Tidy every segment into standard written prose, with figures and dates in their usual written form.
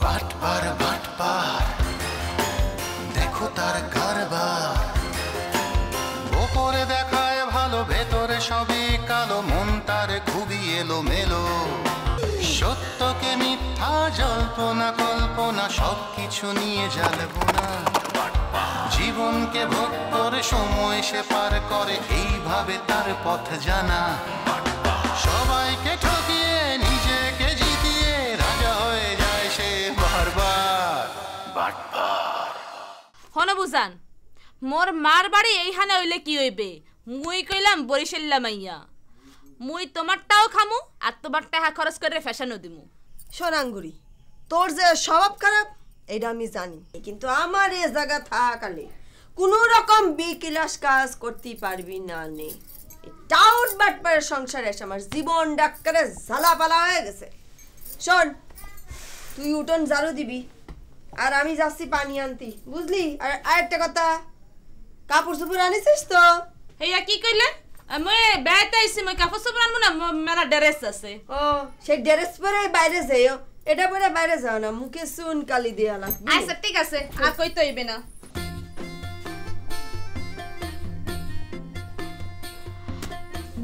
বাটপার বাটপার দেখো তার কারবার ওপরে দেখায় ভালো ভেতরে সবই কালো মন তার খুবই এলোমেলো সত্যকে মিথ্যা জল্পনা কল্পনা সবকিছু নিয়ে জ্বালবো না জীবনকে ভোগ করে সময় সে পার করে এইভাবে তার পথ জানা সবাইকে ঠকিয়ে নিজেকে জিতিয়ে রাজা হয়ে যায় সে বারবার বাটপার হন বুঝান মোর মার বাড়ি এইখানে হইলে কি হইবে মুই কইলাম বরিশাল্লা মাইয়া মুই তোমারটাও খামু আর তোমার টাকা খরচ করে ফ্যাশনও দিমু সোনাঙ্গুরি তোর যে স্বভাব খারাপ এটা আমি জানি কিন্তু আমার এই জায়গা থাকালে কোনো রকম বিকিলাস কাজ করতে পারবি না নে টাউট বাটপাড়ের সংসারে এসে আমার জীবন ডাক্তারে ঝালাপালা হয়ে গেছে শোন তুই উঠোন ঝাড়ু দিবি আর আমি যাচ্ছি পানি আনতি বুঝলি আর আরেকটা কথা কাপড় চোপড় আনিছিস তো হেয়া কি কইলে মই বেড়াইতে আইছি মই কাপড় চোপড় আনবো না মেলা ড্রেস আছে ও সেই ড্রেস পরে বাইরে যাইও এটা পরে বাইরে যাও না মুখে সুন কালি দিয়া লাগবে আচ্ছা ঠিক আছে আর কইতে হইবে না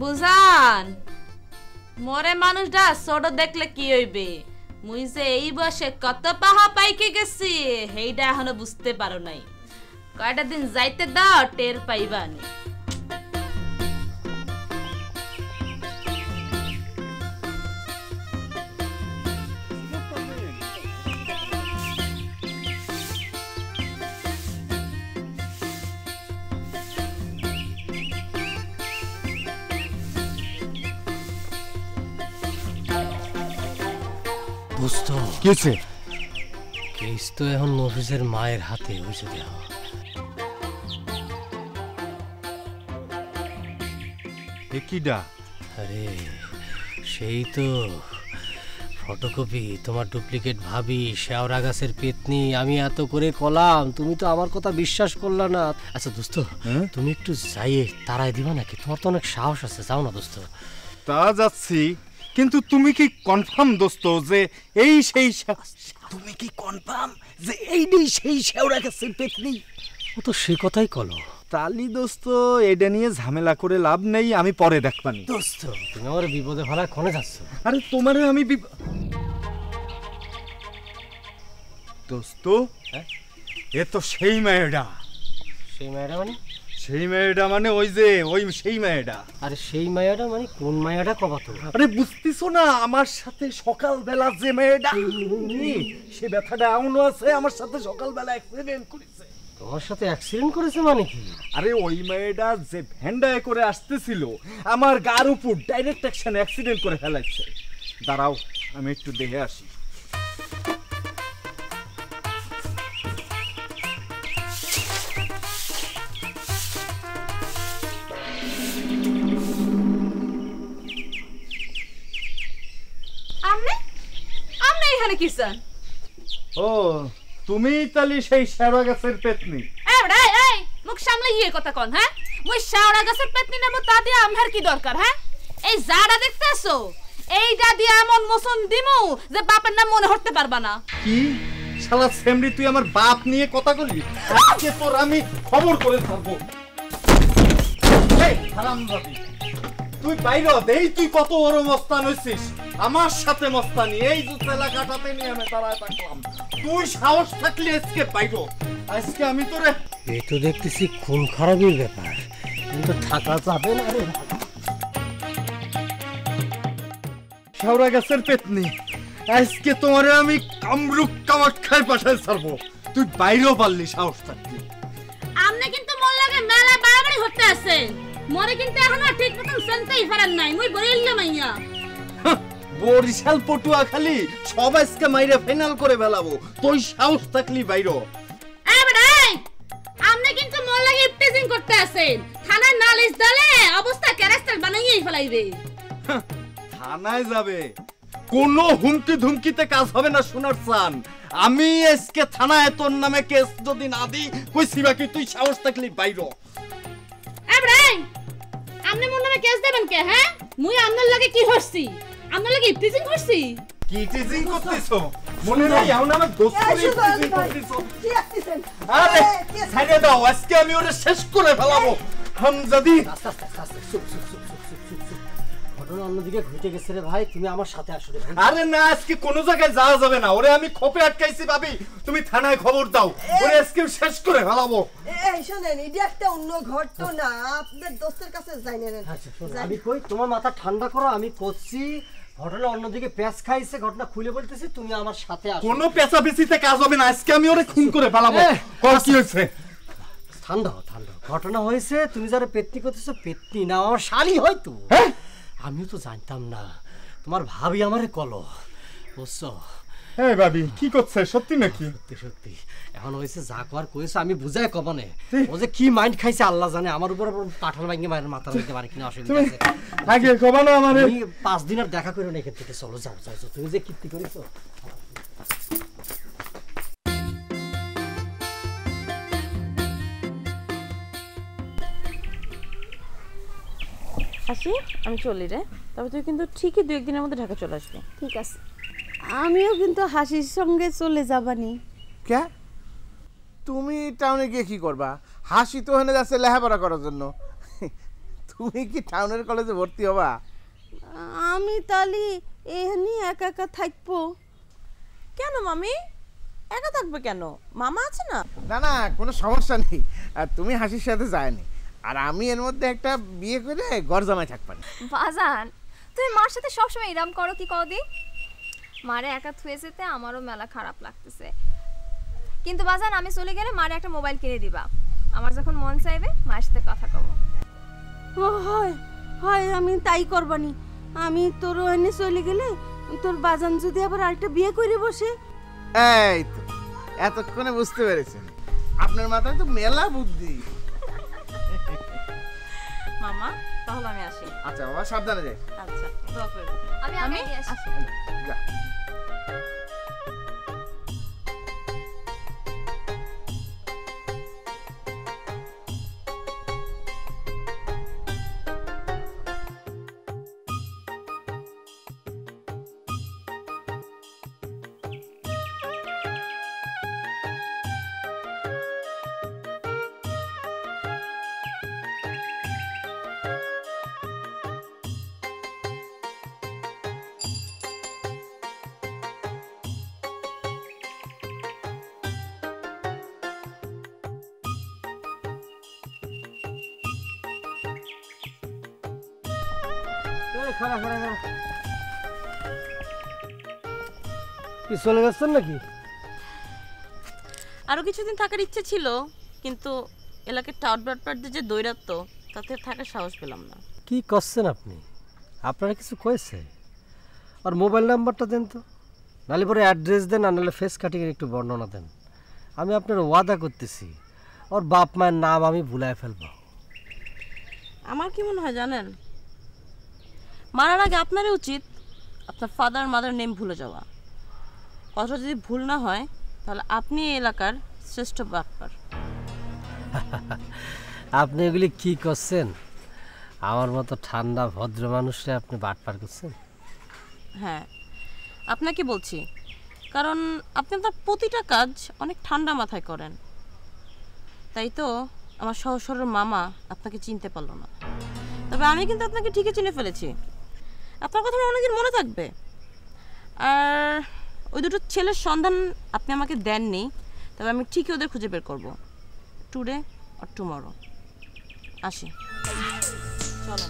বুঝান মরে মানুষটা ছোট দেখলে কি হইবে মুই যে এই বয়সে কত পাহা পাইকে গেছি সেইটা এখনো বুঝতে পারো নাই কয়টা দিন যাইতে দাও টের পাইবা নি দোস্ত কিছে কেস তো এখন মফিজের মায়ের হাতে হয়েছে দেওয়া কিডা আরে সেই তো ফটোকপি তোমার ডুপ্লিকেট ভাবি শেওড়া গাছের পেতনি আমি এত করে কলাম তুমি তো আমার কথা বিশ্বাস করলা না আচ্ছা দোস্ত তুমি একটু যাইয়ে তারাই দিবা নাকি তোমার তো অনেক সাহস আছে যাও না দোস্ত তা যাচ্ছি কিন্তু তুমি কি কনফার্ম দোস্ত যে এই সেই তুমি কি কনফার্ম যে এইটাই সেই শেওড়া গাছের পেতনি ও তো সে কথাই কলো তালি দোস্ত এটা নিয়ে ঝামেলা করে লাভ নেই আমি পরে দেখবানি দোস্ত তুমি আমার বিপদে ফেলায় ক্ষণে যাচ্ছ আরে তোমারে আমি দোস্ত এ তো সেই মেয়েটা সেই মেয়েটা মানে সেই মেয়েটা মানে ওই যে ওই সেই মেয়েটা আরে সেই মায়াটা মানে কোন মায়াটা কবা তো আরে বুঝতেছো না আমার সাথে সকালবেলা যে মেয়েটা সে ব্যথাটা এমনও আছে আমার সাথে সকালবেলা অ্যাক্সিডেন্ট করেছে তোমার সাথে অ্যাক্সিডেন্ট করেছে মানে কি আরে ওই মেয়েটা যে ভ্যান্ডায় করে আসতেছিল আমার গার উপর ডাইরেক্ট অ্যাকশন অ্যাক্সিডেন্ট করে ফেলাইছে দাঁড়াও আমি একটু দেখে আসি ও তুমি তালি সেই শেওড়া গাছের পেতনি এই মুখ সামলে ইয়ে কথা কোন হ্যাঁ মুই শেওড়া গাছের পেতনি নামো তা দিয়ে আমার কি দরকার হ্যাঁ এই জাড়া দেখতেছো এইটা দিয়ে এমন মোচন দিমু যে বাপের নাম মনে হতে পারবা না কি শালা সেমরি তুই আমার বাপ নিয়ে কথা বললি আজকে তোর আমি খবর করে থাকবো এই হারামজাদি তুই বাইরে দেই তুই কত বড় মস্তান হইছিস আমার সাথে মস্তানি এই জুতেলা কাটাতে নিয়ে আমি দাঁড়ায় থাকলাম তুই সাহস থাকলে আজকে বাইরে আজকে আমি তোরে এই তো দেখতেছি খুন খারাপের ব্যাপার কিন্তু থাকা যাবে না রে শেওড়া গাছের পেতনি আজকে তোমারে আমি কামরুক কামাখ্যায় পাঠায় ছাড়বো তুই বাইরেও পারলি সাহস থাকলে আমনে কিন্তু মন লাগে মেলা বাড়াবাড়ি হতে আছে মরে কিন্তু এখনো ঠিক মতন শুনতেই পারেন নাই মুই বলিল্লা মাইয়া বরিশাল পটুয়াখালী সব আজকে মাইরে ফাইনাল করে ফেলাবো তুই সাহস থাকলি বাইরে এই বেটাই আমনে কিন্তু মন লাগে ইপটিজিং করতে আছেন থানায় নালিশ দিলে অবস্থা ক্যারেক্টার বানাইয়েই ফেলাইবে থানায় যাবে কোনো হুমকি ধুমকিতে কাজ হবে না সোনার চান আমি আজকে থানায় তোর নামে কেস যদি না দিই কইছি বাকি তুই সাহস থাকলি বাইরে এই বেটাই আমনে মন নামে কেস দেবেন কে হ্যাঁ মুই আমনের লাগে কি হইছি আমনের লাগে ইপটিজিং করছি কি টিজিং করতেছো মনে নাই এখন আমার দোস্ত এই করে সুজন কিছুদিন ভাই, করতেছ। কি আসতেছেন? আরে কি আসতেছেন? ছাইড়ে দাও, আজকে আমি ওরে শেষ করে ফেলাবো হামজাদি। আস্তে আস্তে আস্তে আস্তে চুপ চুপ চুপ চুপ চুপ চুপ চুপ। ঘটনা অন্যদিকে ঘটে গেছে রে ভাই, তুমি আমার সাথে আসো রে ভাই। আরে না, আজকে কোনো জায়গায় যাওয়া যাবে না, ওরে আমি খোপে আটকাইছি ভাবি, তুমি থানায় খবর দাও, ওরে আজকে শেষ করে ফেলাবো। এই শোনেন, এটা একটা অন্য ঘটনা, আপনার দোস্তের কাছে যাই নেন। আচ্ছা শোনো, আমি কই তোমার মাথা ঠান্ডা করো, আমি করছি ঘটনা অন্যদিকে প্যাঁচ খাইছে, ঘটনা খুলে বলতেছি, তুমি আমার সাথে আসো। কোনো পেঁচাপেচিতে কাজ হবে না, আজকে আমি ওরে খুন করে ফেলাবো। কর কি হয়েছে? ঠান্ডা হও, ঠান্ডা হও। ঘটনা হয়েছে, তুমি যারা পেতনি করতেছো, পেতনি না, আমার শালি হয়তো। হ্যাঁ? আমিও তো জানতাম না, তোমার ভাবি আমারে কলো, বুঝছো? হ্যাঁ ভাবি, কি করছে? সত্যি নাকি? সত্যি সত্যি এখন হয়েছে, যা কর করেছে আমি বুঝাই কমানে, ও যে কি মাইন্ড খাইছে আল্লাহ জানে, আমার উপর পাঠাল ভাঙ্গে মায়ের মাথা দিতে পারে কিনা অসুবিধা তুমি আছে। আগে কবা না আমারে। তুমি 5 দিন আর দেখা করো না এখান থেকে, চলো যাও যাও যাও। তুমি যে কীর্তি করেছো। আসি, আমি চলি রে। তবে তুই কিন্তু ঠিকই 2-1 দিনের মধ্যে ঢাকা চলে আসবি। ঠিক আছে, আমিও কিন্তু হাসির সঙ্গে চলে যাবানি। কে? তুমি টাউনে গিয়ে কি করবা? হাসি তো ওখানে যাচ্ছে লেখাপড়া করার জন্য। তুমি কি টাউনের কলেজে ভর্তি হবা? আমি তালি এখানে একা একা থাকবো। কেন মামি একা থাকবে কেন? মামা আছে না? না না, কোনো সমস্যা নেই। আর তুমি হাসির সাথে যায়নি, আর আমি এর মধ্যে একটা বিয়ে করে ঘর জামাই থাকবানি। বাজান, তুমি মার সাথে সবসময় এরম করো কি কদি? মারে একা থুয়ে যেতে আমারও মেলা খারাপ লাগতেছে। কিন্তু বাজান, আমি চলে গেলে মারে একটা মোবাইল কিনে দিবা। আমার যখন মন চাইবে মায়ের সাথে কথা কব। ও হয় হয়, আমি তাই করবানি। আমি তোর এনে চলে গেলে তোর বাজান যদি আবার আরেকটা বিয়ে করে বসে। এই তো এতক্ষণে বুঝতে পেরেছেন, আপনার মাথায় তো মেলা বুদ্ধি। মামা তাহলে আমি আসি। আচ্ছা বাবা, সাবধানে যাই। আচ্ছা, দোয়া করো। আমি আগে দিয়ে আসি। যা। খারাপ খারাপ খারাপ, কি চলে যাচ্ছেন নাকি? আরো কিছুদিন থাকার ইচ্ছে ছিল, কিন্তু এলাকার টাউট বাটপাটদের যে দৈরাত্য, তাতে থাকার সাহস পেলাম না। কি করছেন আপনি? আপনারা কিছু কয়েছে? আর মোবাইল নাম্বারটা দেন তো, নাহলে পরে অ্যাড্রেস দেন, আর নাহলে ফেস কাটিংয়ের একটু বর্ণনা দেন। আমি আপনার ওয়াদা করতেছি, ওর বাপ মায়ের নাম আমি ভুলায় ফেলবো। আমার কি মনে হয় জানেন, মারার আগে আপনারই উচিত আপনার ফাদার মাদার নেম ভুলে যাওয়া। কথা যদি ভুল না হয়, তাহলে আপনি এই এলাকার শ্রেষ্ঠ বাটপার। আপনি এগুলি কি করছেন? আমার মতো ঠান্ডা ভদ্র মানুষরা আপনি বাটপার করছেন? হ্যাঁ, আপনাকে বলছি, কারণ আপনি আপনার প্রতিটা কাজ অনেক ঠান্ডা মাথায় করেন। তাই তো আমার সহজ সরল মামা আপনাকে চিনতে পারলো না। তবে আমি কিন্তু আপনাকে ঠিকই চিনে ফেলেছি। আপনার কথা আমার অনেকদিন মনে থাকবে। আর ওই দুটো ছেলের সন্ধান আপনি আমাকে দেননি, তবে আমি ঠিকই ওদের খুঁজে বের করবো, টুডে আর টুমরো। আসি, চলো।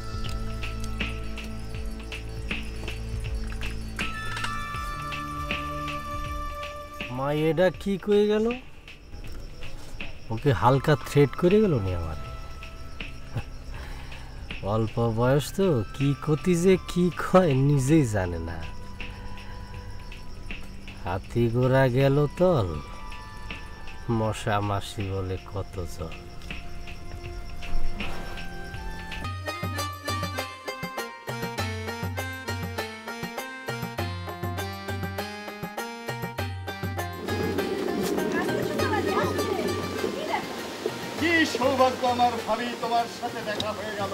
মা এটা কি কয়ে গেল? ওকে হালকা থ্রেট করে গেল নি আমার? অল্প বয়স তো, কি ক্ষতি যে কি কয় নিজেই জানে না। হাতি গোড়া গেল তল, মশা মাসি বলে কত জল। কি সৌভাগ্য আমার ভাবি, তোমার সাথে দেখা হয়ে গেল।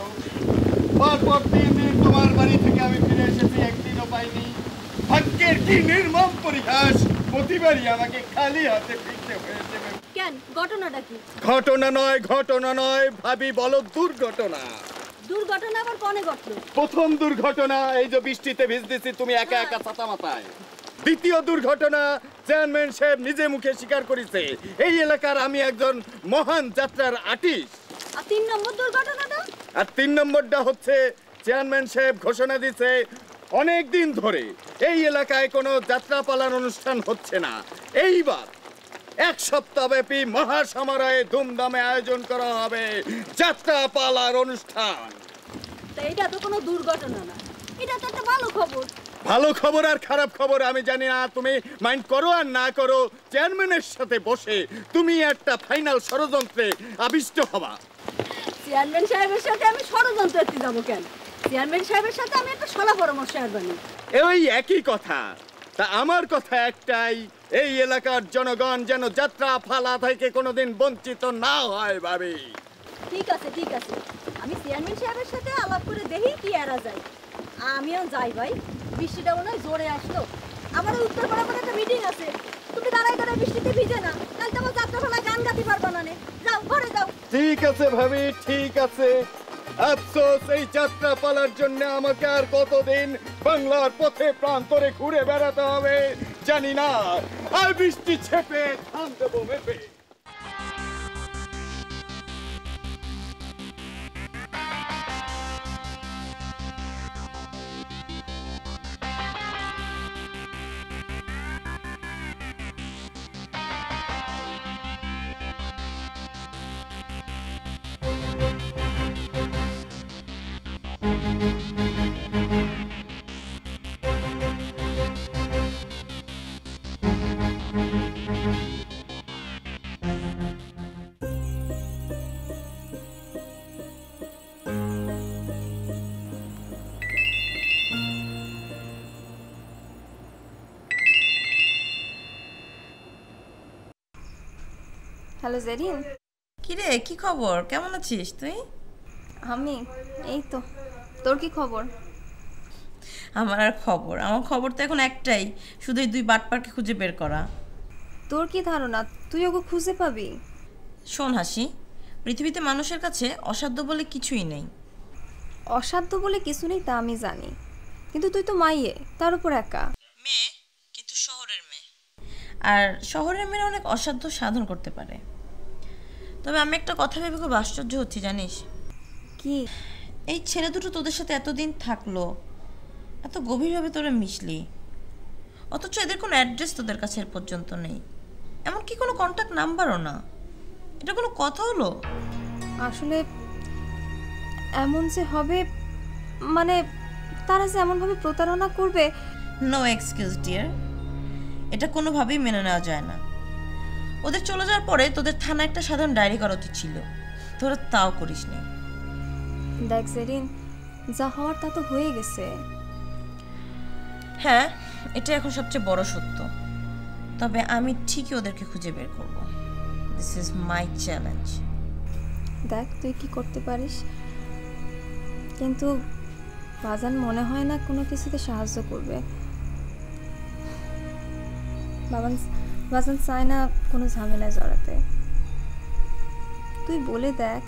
পরপর 3 দিন তোমার বাড়ি থেকে আমি ফিরে এসেছি, একদিনও পাইনি। ভাগ্যের কি নির্মম পরিহাস! প্রতিবারই আমাকে খালি হাতে ফিরতে হয়েছে। কেন, ঘটনাটা কি? ঘটনা নয় ভাবি, বলো দুর্ঘটনা। দুর্ঘটনা আবার কনে ঘটলো? প্রথম দুর্ঘটনা এই যে বৃষ্টিতে ভিজতেছি তুমি একা একা ছাতা মাথায়। দ্বিতীয় দুর্ঘটনা চেয়ারম্যান সাহেব নিজে মুখে স্বীকার করেছে এই এলাকার আমি একজন মহান যাত্রার আর্টিস্ট। আর 3 নম্বর দুর্ঘটনাটা? আর 3 নম্বরটা হচ্ছে চেয়ারম্যান সাহেব ঘোষণা দিয়েছে অনেক দিন ধরে এই এলাকায় কোনো যাত্রাপালার অনুষ্ঠান হচ্ছে না। এইবার 1 সপ্তাহব্যাপী মহাসমারোহে ধুমধামে আয়োজন করা হবে যাত্রাপালার অনুষ্ঠান। তা এটা তো কোনো দুর্ঘটনা না, এটা তো একটা ভালো খবর। ভালো খবর আর খারাপ খবর আমি জানি না, তুমি মাইন্ড করো আর না করো, চেয়ারম্যানের সাথে বসে তুমি একটা ফাইনাল ষড়যন্ত্রে আবিষ্ট হবা। চেয়ারম্যান সাহেবের সাথে আমি ষড়যন্ত্র করতে যাব কেন? চেয়ারম্যান সাহেবের সাথে আমি একটা সলা পরামর্শ আরবানি। এই একই কথা। তা আমার কথা একটাই, এই এলাকার জনগণ যেন যাত্রা পালা থেকে কোনোদিন বঞ্চিত না হয় ভাবি। ঠিক আছে ঠিক আছে, আমি চেয়ারম্যান সাহেবের সাথে আলাপ করে দেখি কি এরা যায়। আমিও যাই ভাই, বৃষ্টিটা মনে হয় জোরে আসলো। আমার উত্তর পাড়ার একটা মিটিং আছে, তুমি দাঁড়াই দাঁড়াই বৃষ্টিতে ভিজে না, কাল তোমার যাত্রাপালা গান গাতে পারবা না। যাও ঘরে যাও। ঠিক আছে ভাবি, ঠিক আছে। আফসোস এই যাত্রা পালার জন্য আমাকে আর কতদিন বাংলার পথে প্রান্তরে ঘুরে বেড়াতে হবে জানি না। আর বৃষ্টি ছেপে ধান দেবো মেপে। হ্যালো জেরিন। কিরে, কি খবর? কেমন আছিস তুই? আমি এই তো, তোর কি খবর? আমার আর খবর, আমার খবর তো এখন একটাই, শুধু এই 2 বাটপারকে খুঁজে বের করা। তোর কি ধারণা তুই ওকে খুঁজে পাবি? শোন হাসি, পৃথিবীতে মানুষের কাছে অসাধ্য বলে কিছুই নেই। অসাধ্য বলে কিছু নেই তা আমি জানি, কিন্তু তুই তো মাইয়ে, তার উপর একা মেয়ে, কিন্তু শহরের মেয়ে। আর শহরের মেয়েরা অনেক অসাধ্য সাধন করতে পারে। তবে আমি একটা কথা ভেবে খুব আশ্চর্য হচ্ছি জানিস। কি? এই ছেলে দুটো তোদের সাথে এতদিন থাকলো, এত গভীরভাবে তোরা মিশলি, অথচ এদের কোনো অ্যাড্রেস তোদের কাছে এর পর্যন্ত নেই, এমনকি কোনো কন্ট্যাক্ট নাম্বারও না। এটা কোনো কথা হলো? আসলে এমন যে হবে, মানে তারা যে এমনভাবে প্রতারণা করবে। নো এক্সকিউজ ডিয়ার, এটা কোনোভাবেই মেনে নেওয়া যায় না। ওদের চলে যাওয়ার পরে তোদের থানায় একটা সাধারণ ডায়েরি করা উচিত ছিল, তোরা তাও করিস নি। দেখ জেরিন, যা হওয়ার তা তো হয়ে গেছে। হ্যাঁ, এটা এখন সবচেয়ে বড় সত্য। তবে আমি ঠিকই ওদেরকে খুঁজে বের করব। This is my challenge. দেখ তুই কি করতে পারিস, কিন্তু বাজান মনে হয় না কোনো কিছুতে সাহায্য করবে। বাজান চায় না কোনো ঝামেলায় জড়াতে। তুই বলে দেখ।